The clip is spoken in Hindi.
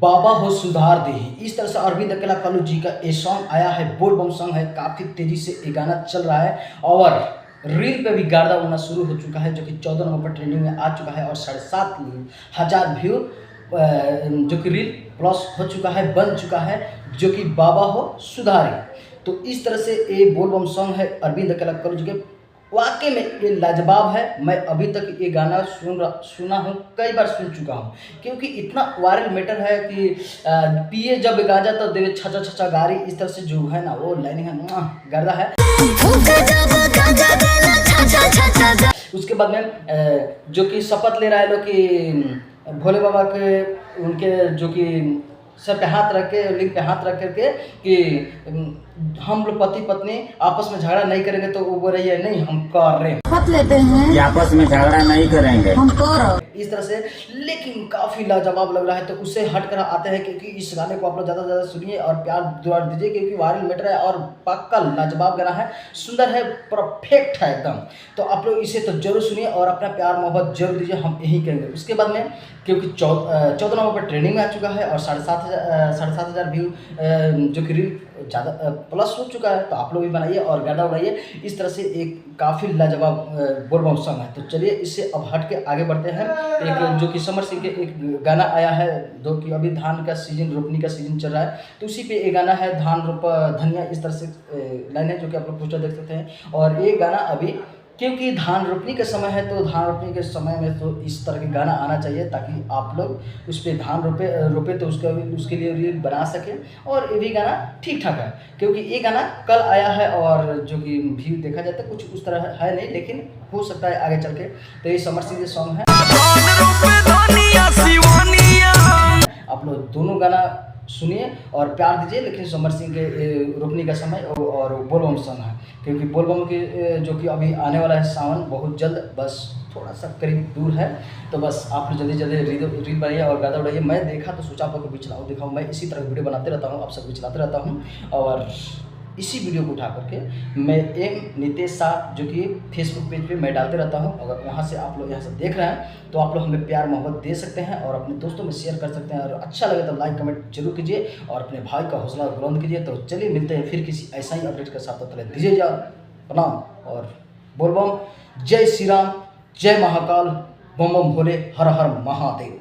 बाबा हो सुधार देही। इस तरह से अरविंद अकेला कल्लू जी का ये सॉन्ग आया है, बोल बम सॉन्ग है। काफ़ी तेज़ी से ये गाना चल रहा है और रील पे भी गार्दा होना शुरू हो चुका है, जो कि 14 नंबर पर ट्रेंडिंग में आ चुका है और 7,500 व्यू जो कि रील प्लस हो चुका है, बन चुका है, जो कि बाबा हो सुधारी। तो इस तरह से ये बोल बम सॉन्ग है अरविंद अकेला कल्लू जी के, वाक़ई में ये लाजवाब है। मैं अभी तक ये गाना सुना हूँ, कई बार सुन चुका हूँ, क्योंकि इतना वायरल मैटर है कि पिए जब गांजा तो देवे छचा छचा गारी। इस तरह से जो है ना वो लाइनिंग है, गर्दा है। उसके बाद में जो कि शपथ ले रहा है लोग कि भोले बाबा के उनके जो कि सर पे हाथ रख के, लिंग पे हाथ रख करके कि हम लोग पति पत्नी आपस में झगड़ा नहीं करेंगे। तो वो बोल रही है नहीं हम कर रहे हैं, शपथ लेते हैं आपस में झगड़ा नहीं करेंगे हम कर। इस तरह से। लेकिन काफ़ी लाजवाब लग रहा है, तो उससे हट कर आते हैं क्योंकि इस गाने को आप लोग ज़्यादा से ज़्यादा सुनिए और प्यार दुलार दीजिए, क्योंकि वायरल मैटर है और पक्का लाजवाब गाना है, सुंदर है, परफेक्ट है एकदम। तो आप लोग इसे तो जरूर सुनिए और अपना प्यार मोहब्बत जरूर दीजिए, हम यही कहेंगे। उसके बाद में क्योंकि 14 नंबर पर ट्रेंडिंग में आ चुका है और 7,500 व्यू जो कि रील ज़्यादा प्लस हो चुका है, तो आप लोग भी बनाइए और गर्दा उड़ाइए। इस तरह से एक काफ़ी लाजवाब बोल बम सॉन्ग है। तो चलिए इससे अब हट के आगे बढ़ते हैं। एक जो कि समर सिंह के एक गाना आया है, जो कि अभी धान का सीजन, रोपनी का सीजन चल रहा है, तो उसी पे एक गाना है धान रोपा धनिया। इस तरह से लाइन है, जो कि आप लोग पोस्टर देख सकते हैं। और ये गाना अभी क्योंकि धान रोपनी का समय है, तो धान रोपनी के समय में तो इस तरह के गाना आना चाहिए, ताकि आप लोग उस पर धान रोपे तो उसके लिए रील बना सकें। और ये भी गाना ठीक ठाक है, क्योंकि ये गाना कल आया है और जो कि व्यू देखा जाता है कुछ उस तरह है नहीं, लेकिन हो सकता है आगे चल के। तो ये समर सिंह के सॉन्ग है, आप लोग दोनों गाना सुनिए और प्यार दीजिए। लेकिन समर सिंह के रोपनी का समय और बोल बम सॉन्ग है, क्योंकि बोल बम के जो कि अभी आने वाला है सावन बहुत जल्द, बस थोड़ा सा करीब दूर है। तो बस आप लोग जल्दी जल्दी रील बनाइए और गाना उड़ाइए। मैं देखा तो सोचा आप लोग को भी चलाऊँ, दिखाऊँ। मैं इसी तरह वीडियो बनाते रहता हूँ, आप सब भी चलाते रहता हूँ। और इसी वीडियो को उठा करके मैं एम नितेश शाह जो कि फेसबुक पेज पे मैं डालते रहता हूं। अगर वहां से आप लोग यहाँ से देख रहे हैं तो आप लोग हमें प्यार मोहब्बत दे सकते हैं और अपने दोस्तों में शेयर कर सकते हैं। और अच्छा लगे तो लाइक कमेंट जरूर कीजिए और अपने भाई का हौसला बुलंद कीजिए। तो चलिए मिलते हैं फिर किसी ऐसा ही अपडेट के साथ। तब तक दीजिए जा प्रणाम और बोल बम। जय श्री राम, जय महाकाल, बम बम भोले, हर हर महादेव।